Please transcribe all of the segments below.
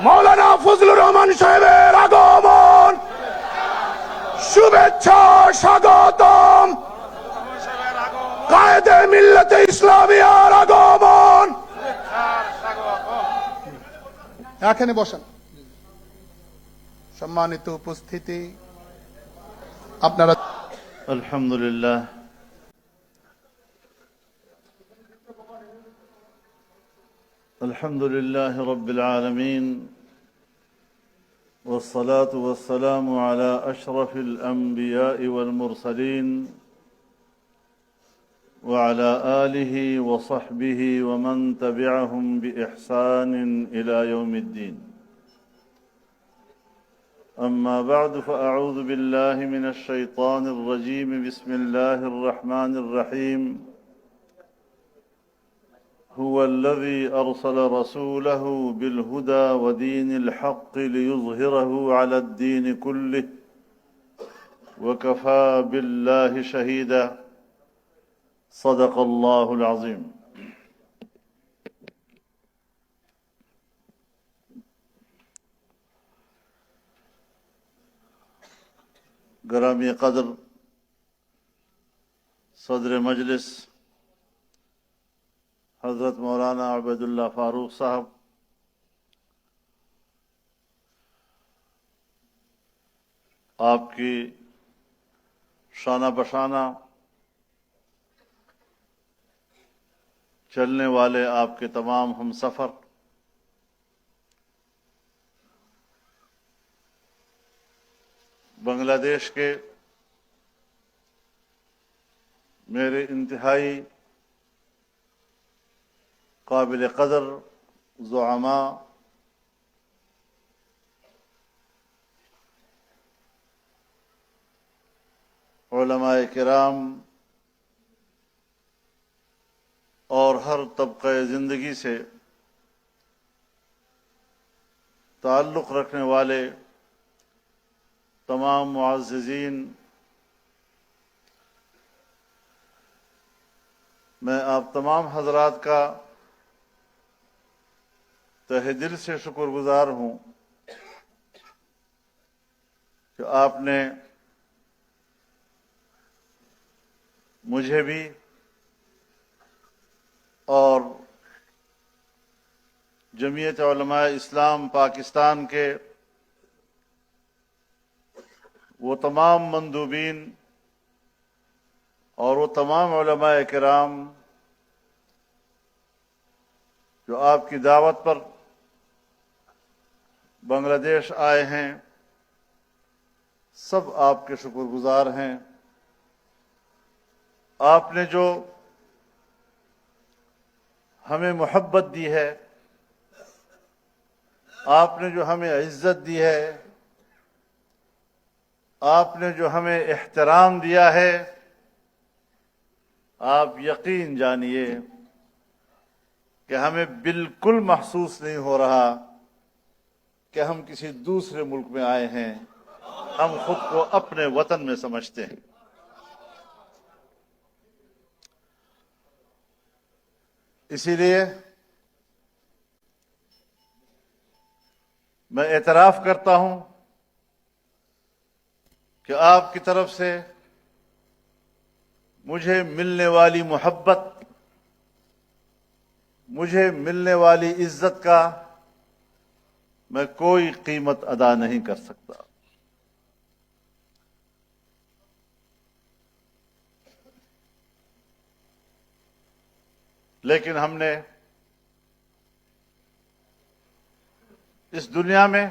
মৌলানা ফজলুর রহমান সাহেবের আগমন, শুভেচ্ছা স্বাগতম। কায়েদে মিল্লাতে ইসলামিয়ার আগমন। এখানে বসেন। সম্মানিত উপস্থিতি, আপনারা আলহামদুলিল্লাহ আলহামদুলিল্লাহ রাব্বিল আলামিন والصلاة والسلام على أشرف الأنبياء والمرسلين وعلى آله وصحبه ومن تبعهم بإحسان إلى يوم الدين. أما بعد فأعوذ بالله من الشيطان الرجيم. بسم الله الرحمن الرحيم. هو الذي أرسل رسوله بالهدى ودين الحق ليظهره على الدين كله وكفى بالله شهيدا. صدق الله العظيم. گرامی قدر صدر مجلس حضرت مولانا عبید اللہ فاروق صاحب، آپ کی شانہ بشانہ چلنے والے آپ کے تمام ہم سفر، بنگلہ دیش کے میرے انتہائی قابل قدر زعماء، علماء کرام اور ہر طبقہ زندگی سے تعلق رکھنے والے تمام معززین، میں آپ تمام حضرات کا تہ دل سے شکر گزار ہوں کہ آپ نے مجھے بھی اور جمعیت علماء اسلام پاکستان کے وہ تمام مندوبین اور وہ تمام علماء کرام جو آپ کی دعوت پر بنگلہ دیش آئے ہیں، سب آپ کے شکر گزار ہیں۔ آپ نے جو ہمیں محبت دی ہے، آپ نے جو ہمیں عزت دی ہے، آپ نے جو ہمیں احترام دیا ہے، آپ یقین جانیے کہ ہمیں بالکل محسوس نہیں ہو رہا کہ ہم کسی دوسرے ملک میں آئے ہیں، ہم خود کو اپنے وطن میں سمجھتے ہیں۔ اسی لیے میں اعتراف کرتا ہوں کہ آپ کی طرف سے مجھے ملنے والی محبت، مجھے ملنے والی عزت کا میں کوئی قیمت ادا نہیں کر سکتا۔ لیکن ہم نے اس دنیا میں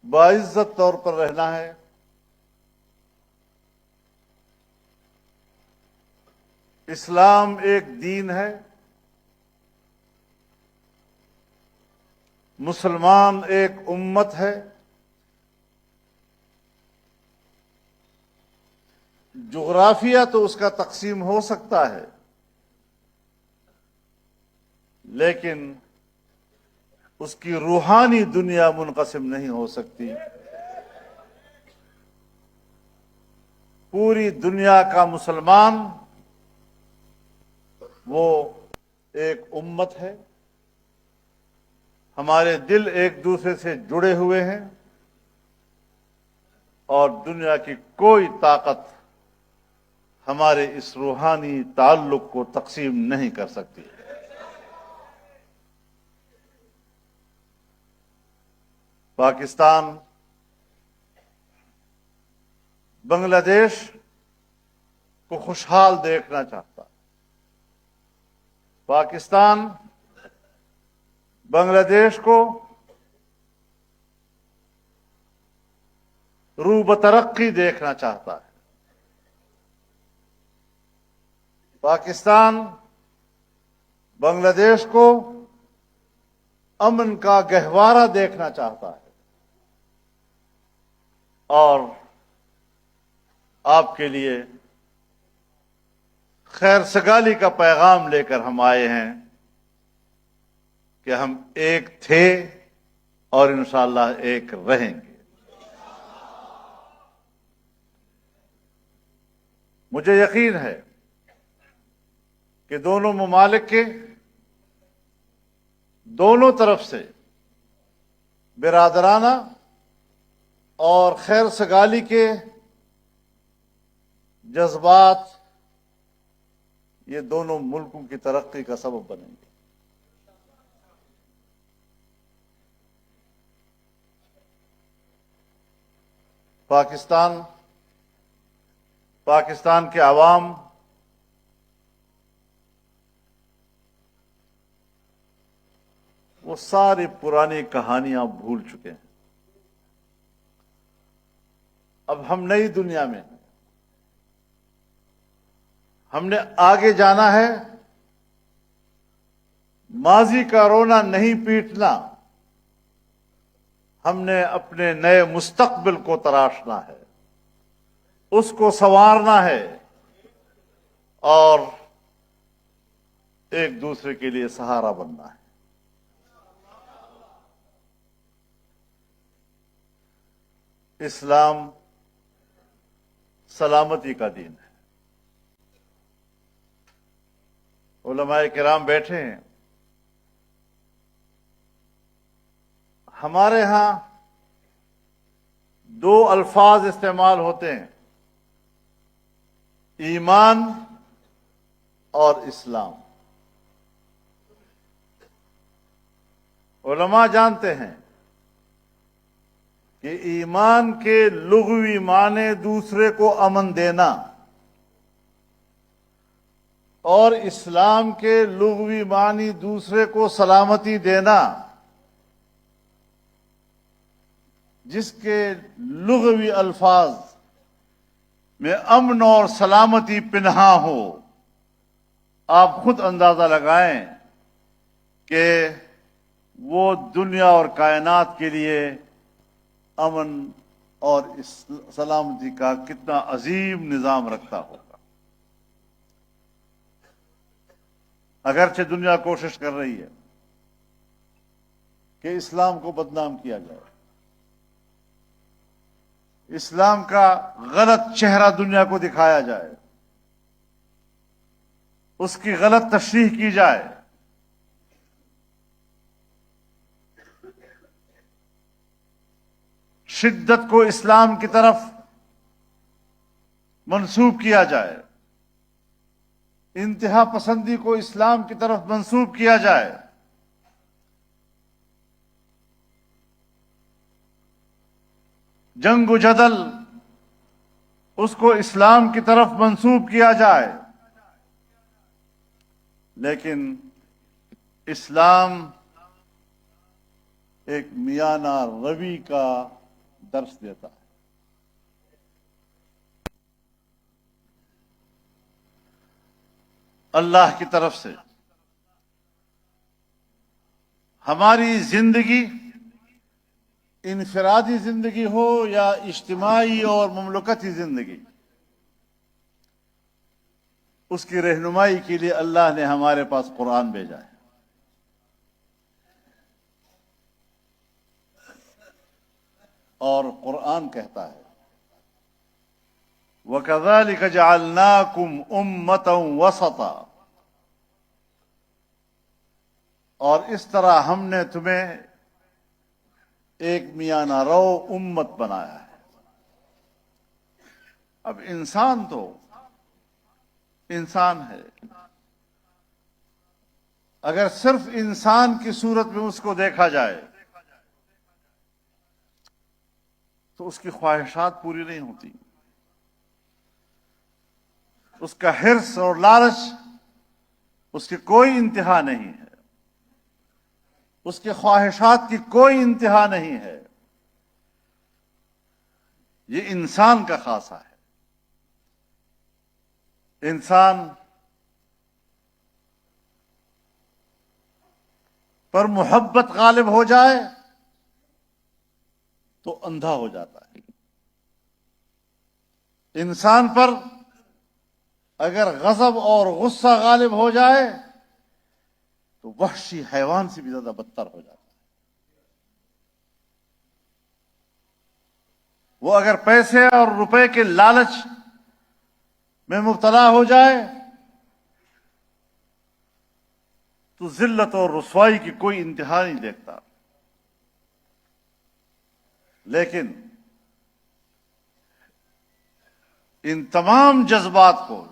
باعزت طور پر رہنا ہے، اسلام ایک دین ہے، مسلمان ایک امت ہے، جغرافیہ تو اس کا تقسیم ہو سکتا ہے، لیکن اس کی روحانی دنیا منقسم نہیں ہو سکتی۔ پوری دنیا کا مسلمان وہ ایک امت ہے، ہمارے دل ایک دوسرے سے جڑے ہوئے ہیں اور دنیا کی کوئی طاقت ہمارے اس روحانی تعلق کو تقسیم نہیں کر سکتی. پاکستان بنگلہ دیش کو خوشحال دیکھنا چاہتا ہے. پاکستان بنگلہ دیش کو رو بترقی دیکھنا چاہتا ہے. پاکستان بنگلہ دیش کو امن کا گہوارہ دیکھنا چاہتا ہے. اور آپ کے لیے خیر سگالی کا پیغام لے کر ہم آئے ہیں کہ ہم ایک تھے اور انشاءاللہ ایک رہیں گے. مجھے یقین ہے کہ دونوں ممالک کے دونوں طرف سے برادرانہ اور خیر سگالی کے جذبات یہ دونوں ملکوں کی ترقی کا سبب بنیں گے. پاکستان کے عوام وہ ساری پرانی کہانیاں بھول چکے ہیں. اب ہم نئی دنیا میں ہیں. ہم نے آگے جانا ہے. ماضی کا رونا نہیں پیٹنا. ہم نے اپنے نئے مستقبل کو تراشنا ہے, اس کو سنوارنا ہے اور ایک دوسرے کے لیے سہارا بننا ہے. اسلام سلامتی کا دین ہے. علماء کرام بیٹھے ہیں. ہمارے ہاں دو الفاظ استعمال ہوتے ہیں, ایمان اور اسلام. علماء جانتے ہیں کہ ایمان کے لغوی معنی دوسرے کو امن دینا اور اسلام کے لغوی معنی دوسرے کو سلامتی دینا. جس کے لغوی الفاظ میں امن اور سلامتی پنہاں ہو, آپ خود اندازہ لگائیں کہ وہ دنیا اور کائنات کے لیے امن اور سلامتی کا کتنا عظیم نظام رکھتا ہوگا. اگرچہ دنیا کوشش کر رہی ہے کہ اسلام کو بدنام کیا جائے, اسلام کا غلط چہرہ دنیا کو دکھایا جائے, اس کی غلط تشریح کی جائے. شدت کو اسلام کی طرف منسوب کیا جائے, انتہا پسندی کو اسلام کی طرف منسوب کیا جائے. جنگ و جدل اس کو اسلام کی طرف منسوب کیا جائے. لیکن اسلام ایک میانہ روی کا درس دیتا ہے. اللہ کی طرف سے ہماری زندگی, انفرادی زندگی ہو یا اجتماعی اور مملکتی زندگی, اس کی رہنمائی کے لیے اللہ نے ہمارے پاس قرآن بھیجا ہے. اور قرآن کہتا ہے وَكَذَلِكَ جَعَلْنَاكُمْ أُمَّةً وَسَطًا, اور اس طرح ہم نے تمہیں ایک میاں نہ رو امت بنایا ہے۔ اب انسان تو انسان ہے، اگر صرف انسان کی صورت میں اس کو دیکھا جائے تو اس کی خواہشات پوری نہیں ہوتی، اس کا حرص اور لالچ اس کی کوئی انتہا نہیں ہے، اس کے خواہشات کی کوئی انتہا نہیں ہے۔ یہ انسان کا خاصہ ہے۔ انسان پر محبت غالب ہو جائے تو اندھا ہو جاتا ہے۔ انسان پر اگر غضب اور غصہ غالب ہو جائے تو وحشی حیوان سے بھی زیادہ بدتر ہو جاتا ہے۔ وہ اگر پیسے اور روپے کے لالچ میں مبتلا ہو جائے تو ذلت اور رسوائی کی کوئی انتہا نہیں دیکھتا۔ لیکن ان تمام جذبات کو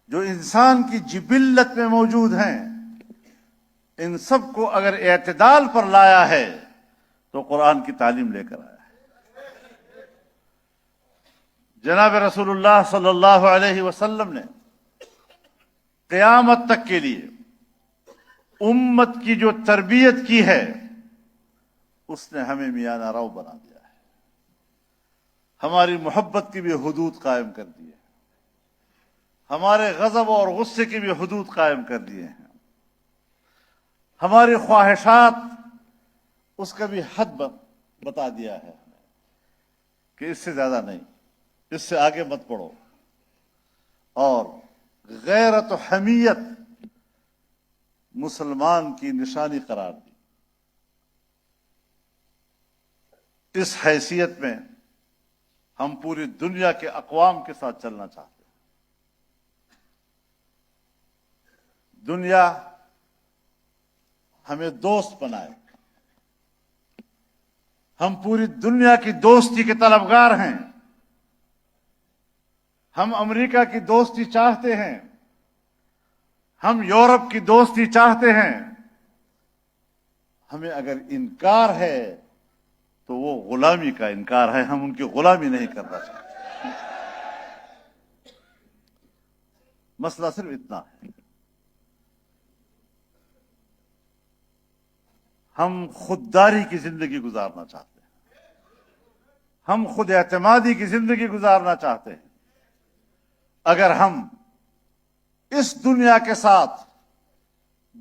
جو انسان کی جبلت میں موجود ہیں، ان سب کو اگر اعتدال پر لایا ہے تو قرآن کی تعلیم لے کر آیا ہے۔ جناب رسول اللہ صلی اللہ علیہ وسلم نے قیامت تک کے لیے امت کی جو تربیت کی ہے اس نے ہمیں میاں نہ رو بنا دیا ہے۔ ہماری محبت کی بھی حدود قائم کر دی ہے، ہمارے غضب اور غصے کی بھی حدود قائم کر دیے ہیں، ہماری خواہشات اس کا بھی حد بتا دیا ہے کہ اس سے زیادہ نہیں، اس سے آگے مت پڑھو، اور غیرت و حمیت مسلمان کی نشانی قرار دی۔ اس حیثیت میں ہم پوری دنیا کے اقوام کے ساتھ چلنا چاہتے ہیں۔ دنیا ہمیں دوست بنائے، ہم پوری دنیا کی دوستی کے طلبگار ہیں۔ ہم امریکہ کی دوستی چاہتے ہیں، ہم یورپ کی دوستی چاہتے ہیں۔ ہمیں اگر انکار ہے تو وہ غلامی کا انکار ہے، ہم ان کی غلامی نہیں کرنا چاہتے۔ مسئلہ صرف اتنا ہے، ہم خودداری کی زندگی گزارنا چاہتے ہیں، ہم خود اعتمادی کی زندگی گزارنا چاہتے ہیں۔ اگر ہم اس دنیا کے ساتھ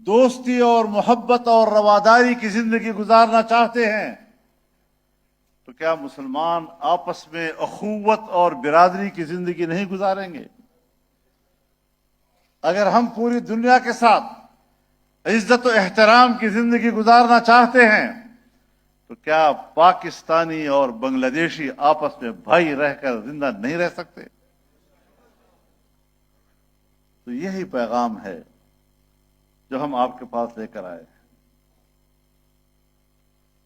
دوستی اور محبت اور رواداری کی زندگی گزارنا چاہتے ہیں تو کیا مسلمان آپس میں اخوت اور برادری کی زندگی نہیں گزاریں گے؟ اگر ہم پوری دنیا کے ساتھ عزت و احترام کی زندگی گزارنا چاہتے ہیں تو کیا پاکستانی اور بنگلہ دیشی آپس میں بھائی رہ کر زندہ نہیں رہ سکتے؟ تو یہی پیغام ہے جو ہم آپ کے پاس لے کر آئے ہیں۔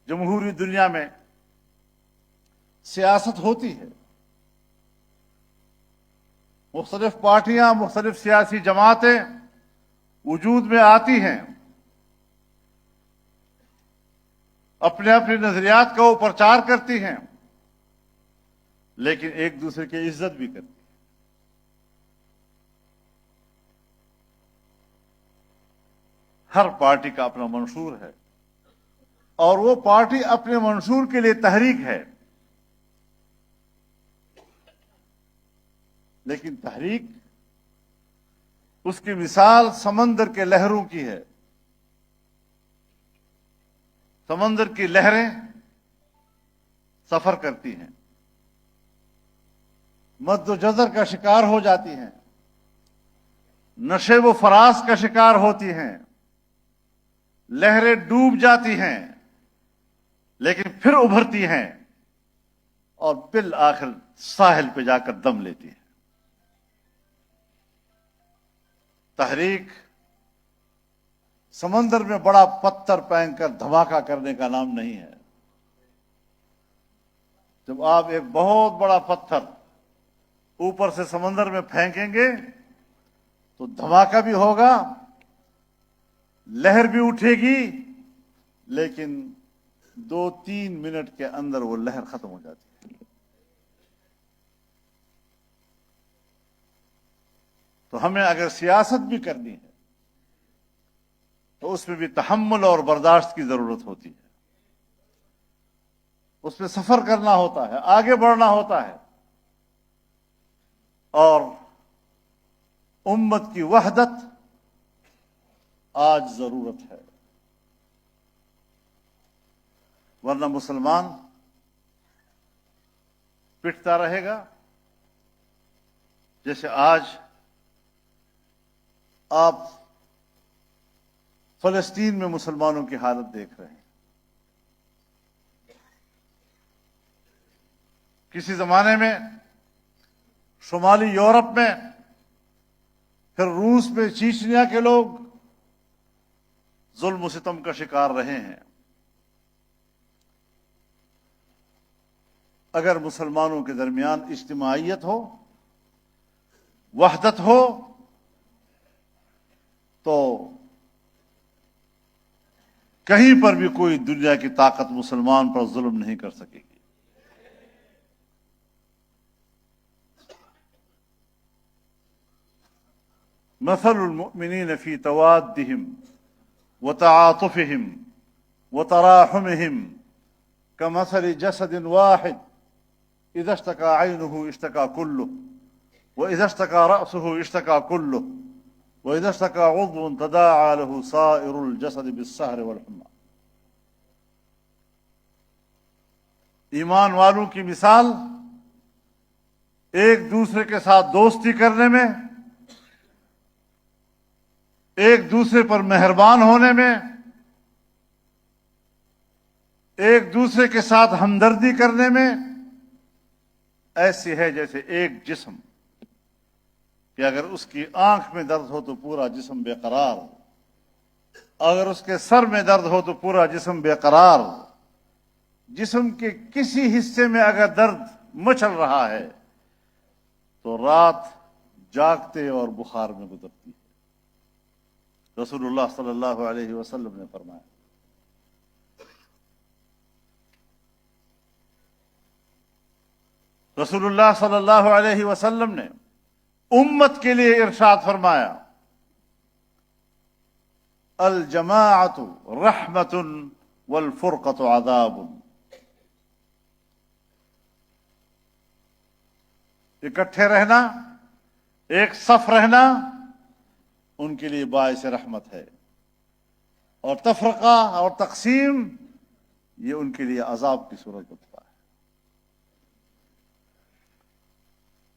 جمہوری دنیا میں سیاست ہوتی ہے، مختلف پارٹیاں، مختلف سیاسی جماعتیں وجود میں آتی ہیں، اپنے اپنے نظریات کا وہ پرچار کرتی ہیں، لیکن ایک دوسرے کی عزت بھی کرتی ہیں۔ ہر پارٹی کا اپنا منشور ہے اور وہ پارٹی اپنے منشور کے لیے تحریک ہے، لیکن تحریک اس کی مثال سمندر کے لہروں کی ہے۔ سمندر کی لہریں سفر کرتی ہیں، مد و جزر کا شکار ہو جاتی ہیں، نشیب و فراز کا شکار ہوتی ہیں، لہریں ڈوب جاتی ہیں، لیکن پھر ابھرتی ہیں اور بالآخر ساحل پہ جا کر دم لیتی ہیں۔ تحریک سمندر میں بڑا پتھر پھینک کر دھماکہ کرنے کا نام نہیں ہے۔ جب آپ ایک بہت بڑا پتھر اوپر سے سمندر میں پھینکیں گے تو دھماکہ بھی ہوگا، لہر بھی اٹھے گی، لیکن 2-3 منٹ کے اندر وہ لہر ختم ہو جاتی ہے۔ تو ہمیں اگر سیاست بھی کرنی ہے تو اس میں بھی تحمل اور برداشت کی ضرورت ہوتی ہے، اس میں سفر کرنا ہوتا ہے، آگے بڑھنا ہوتا ہے، اور امت کی وحدت آج ضرورت ہے، ورنہ مسلمان پٹتا رہے گا۔ جیسے آج آپ فلسطین میں مسلمانوں کی حالت دیکھ رہے ہیں۔ کسی زمانے میں شمالی یورپ میں، پھر روس میں چیچنیا کے لوگ ظلم و ستم کا شکار رہے ہیں۔ اگر مسلمانوں کے درمیان اجتماعیت ہو، وحدت ہو، تو کہیں پر بھی کوئی دنیا کی طاقت مسلمان پر ظلم نہیں کر سکے گی۔ مثل المؤمنین فی توادہم وتعاطفہم وتراحمہم کمثل جسد واحد اذا اشتكى عینہ اشتكى کلہ واذا اشتكى رأسہ اشتكى کلہ واذا اشتكى عضو تداعى له سائر الجسد بالسہر والحمى۔ ایمان والوں کی مثال ایک دوسرے کے ساتھ دوستی کرنے میں، ایک دوسرے پر مہربان ہونے میں، ایک دوسرے کے ساتھ ہمدردی کرنے میں ایسی ہے جیسے ایک جسم کہ اگر اس کی آنکھ میں درد ہو تو پورا جسم بے قرار، اگر اس کے سر میں درد ہو تو پورا جسم بے قرار، جسم کے کسی حصے میں اگر درد مچل رہا ہے تو رات جاگتے اور بخار میں گزرتی ہے۔ رسول اللہ صلی اللہ علیہ وسلم نے فرمایا۔ رسول اللہ صلی اللہ علیہ وسلم نے امت کے لیے ارشاد فرمایا، الجماعت رحمت والفرقۃ عذاب۔ اکٹھے رہنا، ایک صف رہنا ان کے لیے باعث رحمت ہے، اور تفرقہ اور تقسیم یہ ان کے لیے عذاب کی صورت ہوتا ہے۔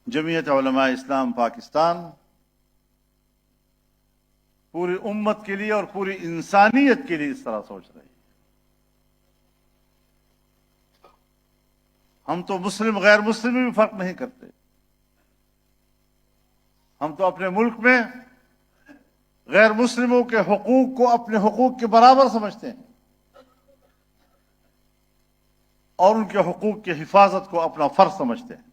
جمعیت علماء اسلام پاکستان پوری امت کے لیے اور پوری انسانیت کے لیے اس طرح سوچ رہی ہے۔ ہم تو مسلم غیر مسلم میں بھی فرق نہیں کرتے، ہم تو اپنے ملک میں غیر مسلموں کے حقوق کو اپنے حقوق کے برابر سمجھتے ہیں، اور ان کے حقوق کی حفاظت کو اپنا فرض سمجھتے ہیں۔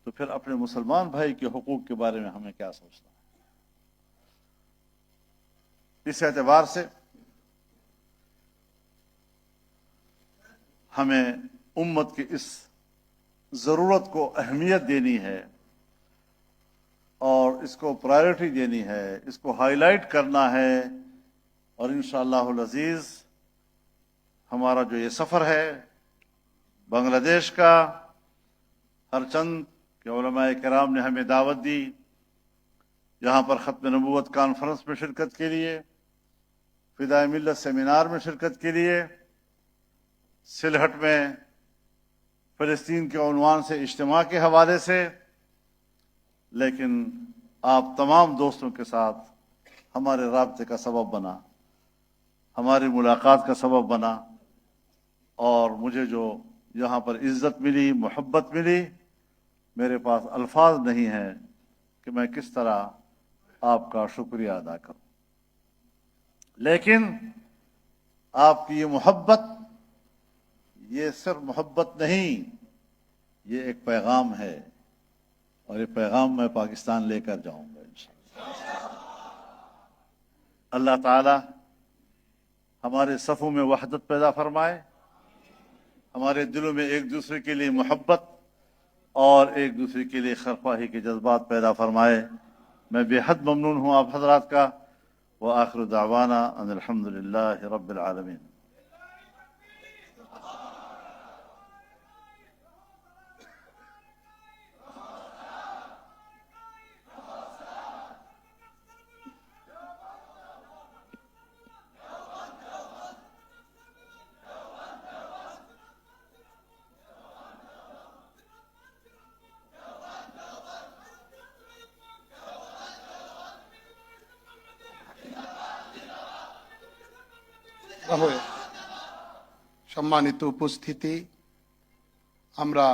تو پھر اپنے مسلمان بھائی کے حقوق کے بارے میں ہمیں کیا سوچنا ہے؟ اس اعتبار سے ہمیں امت کی اس ضرورت کو اہمیت دینی ہے، اور اس کو پرائیورٹی دینی ہے، اس کو ہائی لائٹ کرنا ہے، اور انشاءاللہ العزیز ہمارا جو یہ سفر ہے بنگلہ دیش کا، ہر چند کہ علماء کرام نے ہمیں دعوت دی یہاں پر ختم نبوت کانفرنس میں شرکت کے لیے، فدائے ملت سیمینار میں شرکت کے لیے، سلہٹ میں فلسطین کے عنوان سے اجتماع کے حوالے سے، لیکن آپ تمام دوستوں کے ساتھ ہمارے رابطے کا سبب بنا، ہماری ملاقات کا سبب بنا، اور مجھے جو یہاں پر عزت ملی، محبت ملی، میرے پاس الفاظ نہیں ہیں کہ میں کس طرح آپ کا شکریہ ادا کروں۔ لیکن آپ کی یہ محبت، یہ صرف محبت نہیں، یہ ایک پیغام ہے، اور یہ پیغام میں پاکستان لے کر جاؤں گا انشاءاللہ۔ اللہ تعالی ہمارے صفوں میں وحدت پیدا فرمائے، ہمارے دلوں میں ایک دوسرے کے لیے محبت اور ایک دوسرے کے لیے خیرخواہی کے جذبات پیدا فرمائے۔ میں بے حد ممنون ہوں آپ حضرات کا۔ وآخر دعوانا ان الحمد للہ رب العالمین۔ সম্মানিত উপস্থিতি, আমরা